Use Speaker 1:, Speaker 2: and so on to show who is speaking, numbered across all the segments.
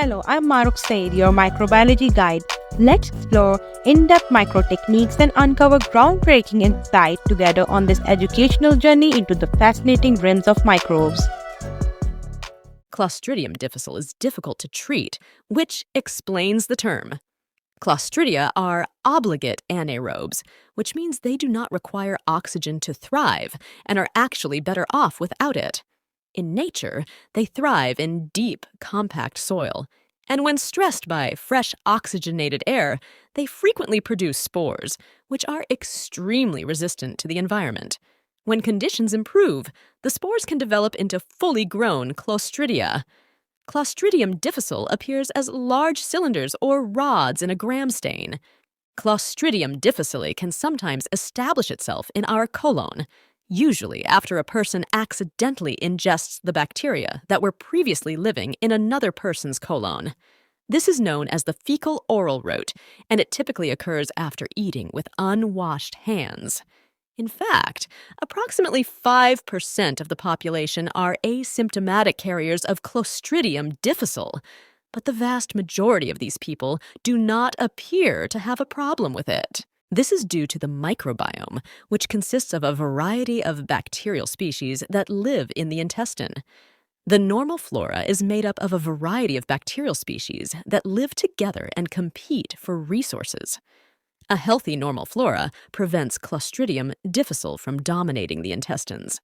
Speaker 1: Hello, I'm Maruk Said, your microbiology guide. Let's explore in-depth micro techniques and uncover groundbreaking insight together on this educational journey into the fascinating realms of microbes.
Speaker 2: Clostridium difficile is difficult to treat, which explains the term. Clostridia are obligate anaerobes, which means they do not require oxygen to thrive and are actually better off without it. In nature, they thrive in deep, compact soil, and when stressed by fresh oxygenated air, they frequently produce spores, which are extremely resistant to the environment. When conditions improve, the spores can develop into fully grown Clostridia. Clostridium difficile appears as large cylinders or rods in a gram stain. Clostridium difficile can sometimes establish itself in our colon, usually after a person accidentally ingests the bacteria that were previously living in another person's colon. This is known as the fecal-oral route, and it typically occurs after eating with unwashed hands. In fact, approximately 5% of the population are asymptomatic carriers of Clostridium difficile, but the vast majority of these people do not appear to have a problem with it. This is due to the microbiome, which consists of a variety of bacterial species that live in the intestine. The normal flora is made up of a variety of bacterial species that live together and compete for resources. A healthy normal flora prevents Clostridium difficile from dominating the intestines.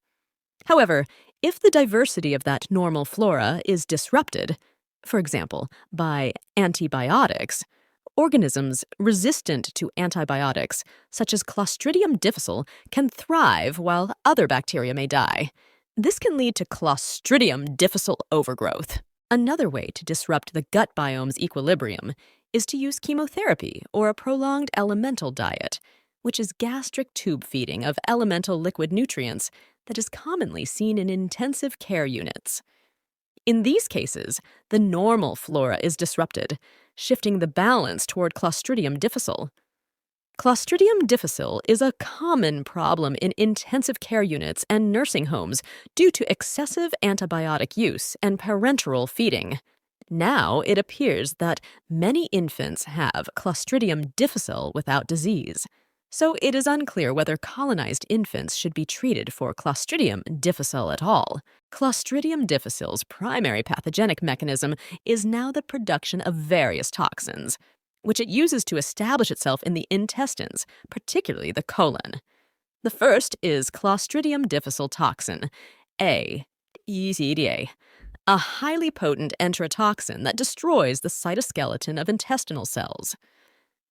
Speaker 2: However, if the diversity of that normal flora is disrupted, for example, by antibiotics, organisms resistant to antibiotics, such as Clostridium difficile, can thrive while other bacteria may die. This can lead to Clostridium difficile overgrowth. Another way to disrupt the gut biome's equilibrium is to use chemotherapy or a prolonged elemental diet, which is gastric tube feeding of elemental liquid nutrients that is commonly seen in intensive care units. In these cases, the normal flora is disrupted, shifting the balance toward Clostridium difficile. Clostridium difficile is a common problem in intensive care units and nursing homes due to excessive antibiotic use and parenteral feeding. Now it appears that many infants have Clostridium difficile without disease, so it is unclear whether colonized infants should be treated for Clostridium difficile at all. Clostridium difficile's primary pathogenic mechanism is now the production of various toxins, which it uses to establish itself in the intestines, particularly the colon. The first is Clostridium difficile toxin, ECDA, a highly potent enterotoxin that destroys the cytoskeleton of intestinal cells.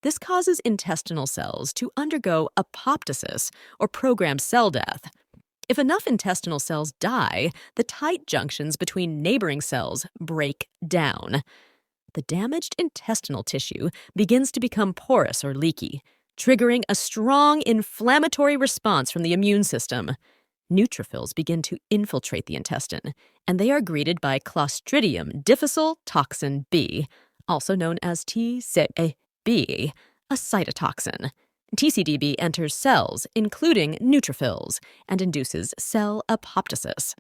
Speaker 2: This causes intestinal cells to undergo apoptosis, or programmed cell death. If enough intestinal cells die, the tight junctions between neighboring cells break down. The damaged intestinal tissue begins to become porous or leaky, triggering a strong inflammatory response from the immune system. Neutrophils begin to infiltrate the intestine, and they are greeted by Clostridium difficile toxin B, also known as TCDB, a cytotoxin. TCDB enters cells, including neutrophils, and induces cell apoptosis.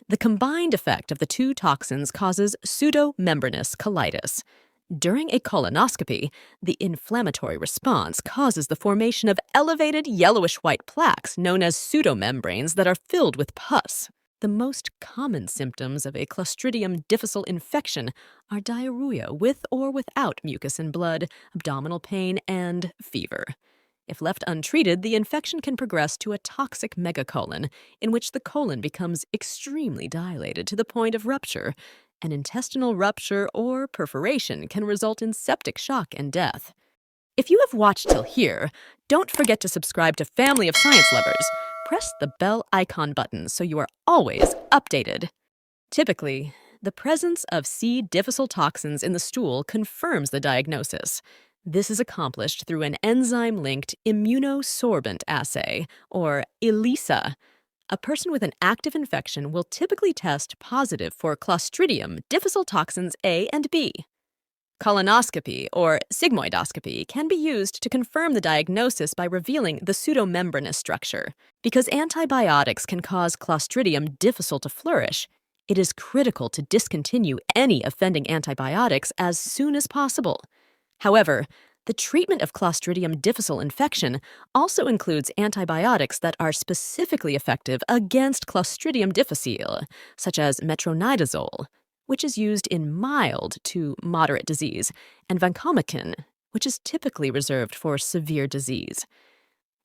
Speaker 2: The combined effect of the two toxins causes pseudomembranous colitis. During a colonoscopy, the inflammatory response causes the formation of elevated yellowish-white plaques known as pseudomembranes that are filled with pus. The most common symptoms of a Clostridium difficile infection are diarrhea with or without mucus and blood, abdominal pain, and fever. If left untreated, the infection can progress to a toxic megacolon, in which the colon becomes extremely dilated to the point of rupture. An intestinal rupture or perforation can result in septic shock and death. If you have watched till here, don't forget to subscribe to Family of Science Lovers. Press the bell icon button so you are always updated. Typically, the presence of C. difficile toxins in the stool confirms the diagnosis. This is accomplished through an enzyme-linked immunosorbent assay, or ELISA. A person with an active infection will typically test positive for Clostridium difficile toxins A and B. Colonoscopy, or sigmoidoscopy, can be used to confirm the diagnosis by revealing the pseudomembranous structure. Because antibiotics can cause Clostridium difficile to flourish, It is critical to discontinue any offending antibiotics as soon as possible. However, the treatment of Clostridium difficile infection also includes antibiotics that are specifically effective against Clostridium difficile, such as metronidazole, which is used in mild to moderate disease, and vancomycin, which is typically reserved for severe disease.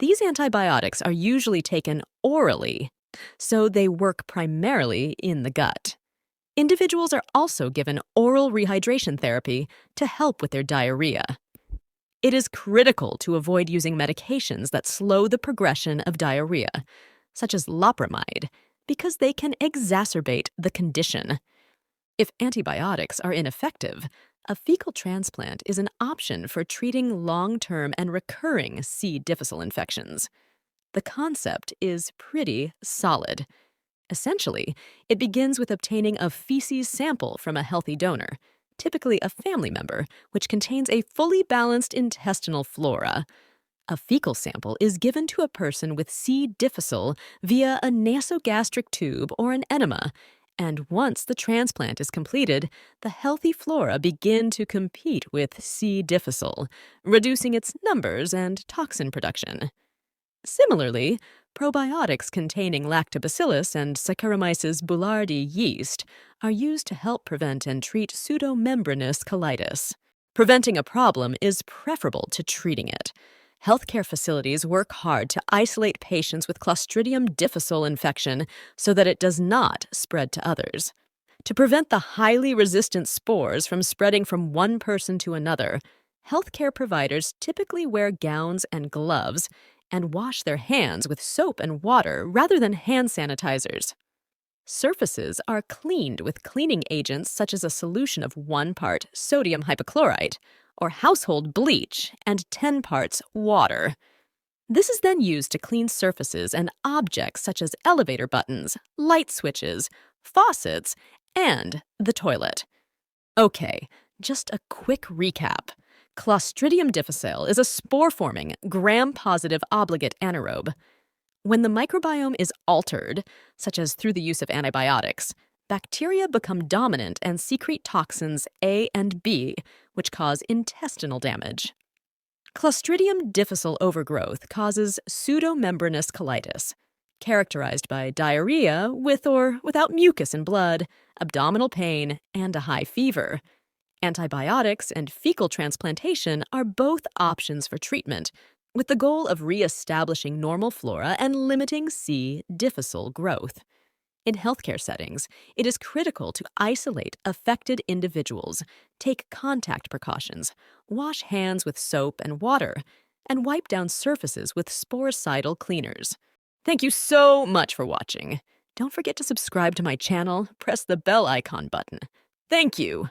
Speaker 2: These antibiotics are usually taken orally, so they work primarily in the gut. Individuals are also given oral rehydration therapy to help with their diarrhea. It is critical to avoid using medications that slow the progression of diarrhea, such as loperamide, because they can exacerbate the condition. If antibiotics are ineffective, a fecal transplant is an option for treating long-term and recurring C. difficile infections. The concept is pretty solid. Essentially, it begins with obtaining a feces sample from a healthy donor, typically a family member, which contains a fully balanced intestinal flora. A fecal sample is given to a person with C. difficile via a nasogastric tube or an enema, and once the transplant is completed, the healthy flora begin to compete with C. difficile, reducing its numbers and toxin production. Similarly, probiotics containing lactobacillus and Saccharomyces boulardii yeast are used to help prevent and treat pseudomembranous colitis. Preventing a problem is preferable to treating it. Healthcare facilities work hard to isolate patients with Clostridium difficile infection so that it does not spread to others. To prevent the highly resistant spores from spreading from one person to another, healthcare providers typically wear gowns and gloves and wash their hands with soap and water rather than hand sanitizers. Surfaces are cleaned with cleaning agents such as a solution of 1 part sodium hypochlorite or household bleach and 10 parts water. This is then used to clean surfaces and objects such as elevator buttons, light switches, faucets, and the toilet. Okay, just a quick recap. Clostridium difficile is a spore-forming, gram-positive obligate anaerobe. When the microbiome is altered, such as through the use of antibiotics, bacteria become dominant and secrete toxins A and B, which cause intestinal damage. Clostridium difficile overgrowth causes pseudomembranous colitis, characterized by diarrhea with or without mucus and blood, abdominal pain, and a high fever. Antibiotics and fecal transplantation are both options for treatment, with the goal of re-establishing normal flora and limiting C. difficile growth. In healthcare settings, it is critical to isolate affected individuals, take contact precautions, wash hands with soap and water, and wipe down surfaces with sporicidal cleaners. Thank you so much for watching. Don't forget to subscribe to my channel, press the bell icon button. Thank you!